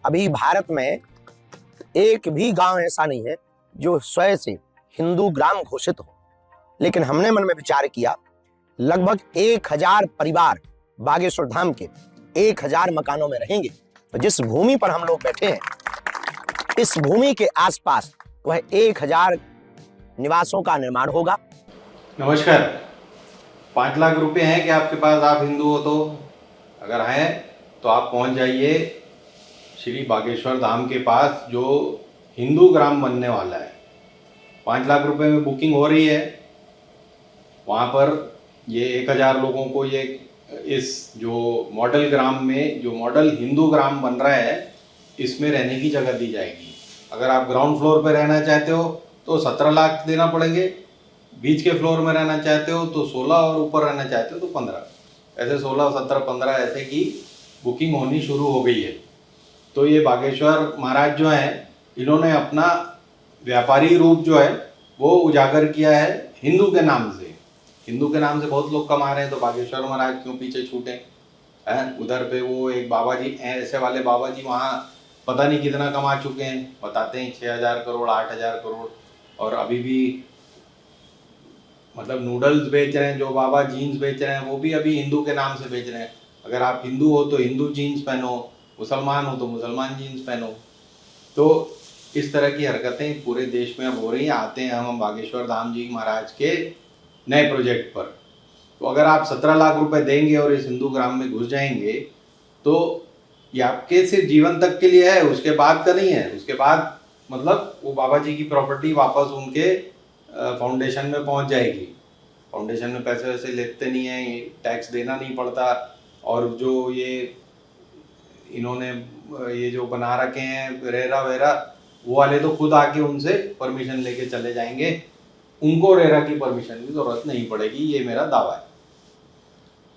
अभी भारत में एक भी गांव ऐसा नहीं है जो स्वयं से हिंदू ग्राम घोषित हो, लेकिन हमने मन में विचार किया लगभग 1000 परिवार बागेश्वर धाम के 1000 मकानों में रहेंगे। तो जिस भूमि पर हम लोग बैठे हैं, इस भूमि के आसपास वह 1000 निवासों का निर्माण होगा। नमस्कार। 5 लाख रुपए हैं कि आपके पास, आप हिंदू हो तो? अगर हैं तो आप पहुंच जाइए श्री बागेश्वर धाम के पास जो हिंदू ग्राम बनने वाला है। 5 लाख रुपए में बुकिंग हो रही है। वहाँ पर ये 1000 लोगों को ये इस जो मॉडल ग्राम में, जो मॉडल हिंदू ग्राम बन रहा है, इसमें रहने की जगह दी जाएगी। अगर आप ग्राउंड फ्लोर पर रहना चाहते हो तो 17 लाख देना पड़ेंगे, बीच के फ्लोर में रहना चाहते हो तो 16, और ऊपर रहना चाहते हो तो 15। ऐसे 16, 17, 15 ऐसे की बुकिंग होनी शुरू हो गई है। तो ये बागेश्वर महाराज जो हैं, इन्होंने अपना व्यापारी रूप जो है वो उजागर किया है हिंदू के नाम से। हिंदू के नाम से बहुत लोग कमा रहे हैं, तो बागेश्वर महाराज क्यों पीछे छूटे हैं? उधर पे वो एक बाबा जी, ऐसे वाले बाबा जी वहाँ पता नहीं कितना कमा चुके हैं, बताते हैं 6000 करोड़, 8000 करोड़। और अभी भी मतलब नूडल्स बेच रहे हैं, जो बाबा जीन्स बेच रहे हैं वो भी अभी हिंदू के नाम से बेच रहे हैं। अगर आप हिंदू हो तो हिंदू जीन्स पहनो, मुसलमान हो तो मुसलमान जीन्स पहनो। तो इस तरह की हरकतें पूरे देश में अब हो रही हैं। आते हैं हम बागेश्वर धाम जी महाराज के नए प्रोजेक्ट पर। तो अगर आप 17 लाख रुपए देंगे और इस हिंदू ग्राम में घुस जाएंगे तो ये आपके सिर्फ जीवन तक के लिए है, उसके बाद का नहीं है। उसके बाद मतलब वो बाबा जी की प्रॉपर्टी वापस उनके फाउंडेशन में पहुंच जाएगी। फाउंडेशन में पैसे वैसे लेते नहीं हैं, टैक्स देना नहीं पड़ता। और जो ये इन्होंने ये जो बना रखे हैं रेरा वेरा, वो वाले तो खुद आके उनसे परमिशन लेके चले जाएंगे। उनको रेरा की परमिशन की जरूरत नहीं पड़ेगी, ये मेरा दावा है।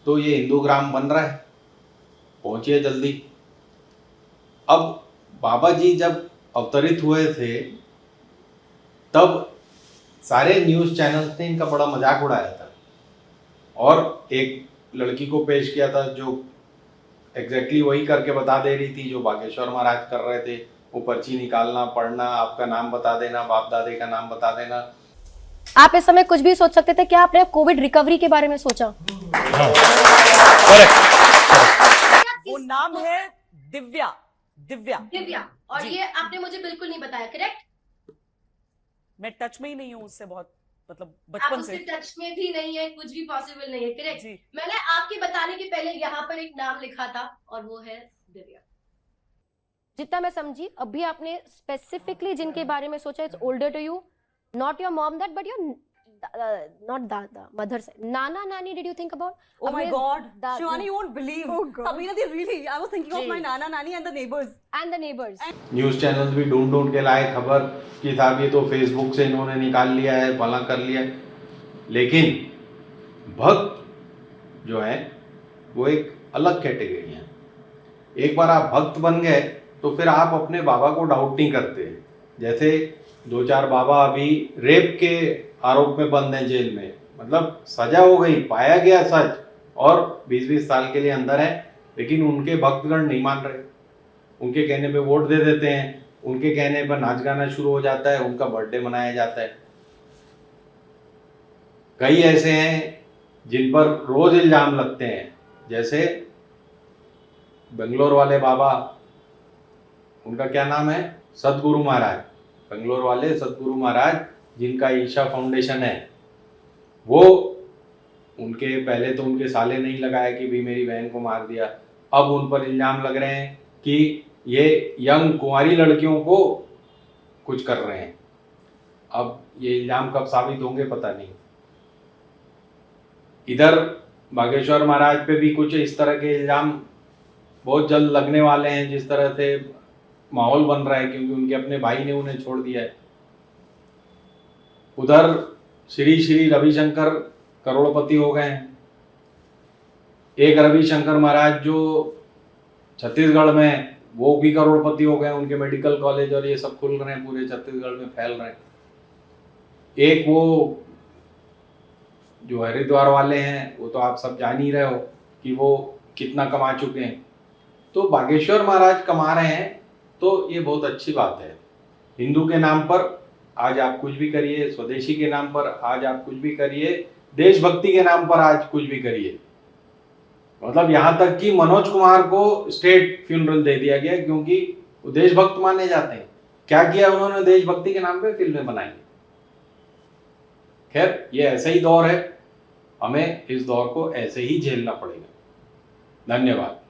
तो ये हिंदू ग्राम बन रहा है, पहुंचिए जल्दी। अब बाबा जी जब अवतरित हुए थे तब सारे न्यूज़ चैनल्स ने इनका बड़ा मजाक उड़ाया था, और एक लड़की को पेश किया था जो एग्जैक्टली वही करके बता दे रही थी जो बागेश्वर महाराज कर रहे थे। वो पर्ची निकालना, पढ़ना, आपका नाम बता देना, बाप दादे का नाम बता देना। आप इस समय कुछ भी सोच सकते थे, क्या आपने कोविड रिकवरी के बारे में सोचा? वो नाम है दिव्या। दिव्या दिव्या, और ये आपने मुझे बिल्कुल नहीं बताया, करेक्ट? मैं टच में ही नहीं हूँ उससे, बहुत मतलब आप बचपन उससे से। टच में भी नहीं है, कुछ भी पॉसिबल नहीं है, करेक्ट? मैंने आपके बताने के पहले यहाँ पर एक नाम लिखा था और वो है दिव्या। जितना मैं समझी, अभी आपने स्पेसिफिकली जिनके बारे में सोचा, it's older to you, not your mom that, but your not दादा, mother side. Nana, Nani, did you think about? Oh my God, Dad, Shivani, you won't believe. Oh God. Sabina, they really, I was thinking of my Nana, Nani and the neighbors. And the neighbors. News channels भी ढूंढ ढूंढ के लाए खबर कि साहब ये तो फेसबुक से इन्होंने निकाल लिया है, फला कर लिया है। लेकिन भक्त जो है वो एक अलग कैटेगरी है। एक बार आप भक्त बन गए तो फिर आप अपने बाबा को डाउट नहीं करते। जैसे 2-4 बाबा अभी रेप के आरोप में बंद हैं जेल में, मतलब सजा हो गई, पाया गया सच, और 20-20 साल के लिए अंदर है, लेकिन उनके भक्तगण नहीं मान रहे। उनके कहने पे वोट दे देते हैं, उनके कहने पर नाच गाना शुरू हो जाता है, उनका बर्थडे मनाया जाता है। कई ऐसे हैं जिन पर रोज इल्जाम लगते हैं, जैसे बेंगलोर वाले बाबा, उनका क्या नाम है, सदगुरु महाराज। बेंगलोर वाले सदगुरु महाराज जिनका ईशा फाउंडेशन है, वो उनके पहले तो उनके साले नहीं लगाया कि भी मेरी बहन को मार दिया, अब उन पर इल्जाम लग रहे हैं कि ये यंग कुंवारी लड़कियों को कुछ कर रहे हैं। अब ये इल्जाम कब साबित होंगे पता नहीं। इधर बागेश्वर महाराज पे भी कुछ इस तरह के इल्जाम बहुत जल्द लगने वाले हैं, जिस तरह से माहौल बन रहा है, क्योंकि उनके अपने भाई ने उन्हें छोड़ दिया है। उधर श्री श्री रविशंकर करोड़पति हो गए हैं। एक रविशंकर महाराज जो छत्तीसगढ़ में, वो भी करोड़पति हो गए। उनके मेडिकल कॉलेज और ये सब खुल रहे हैं, पूरे छत्तीसगढ़ में फैल रहे हैं। एक वो जो हरिद्वार वाले हैं, वो तो आप सब जान ही रहे हो कि वो कितना कमा चुके हैं। तो बागेश्वर महाराज कमा रहे हैं तो ये बहुत अच्छी बात है। हिंदू के नाम पर आज आप कुछ भी करिए, स्वदेशी के नाम पर आज आप कुछ भी करिए, देशभक्ति के नाम पर आज कुछ भी करिए। मतलब यहाँ तक कि मनोज कुमार को स्टेट फ्यूनरल दे दिया गया क्योंकि वो देशभक्त माने जाते हैं। क्या किया उन्होंने देशभक्ति के नाम पे? फिल्में बनाई। खैर, ये ऐसा ही दौर है, हमें इस दौर को ऐसे ही झेलना पड़ेगा। धन्यवाद।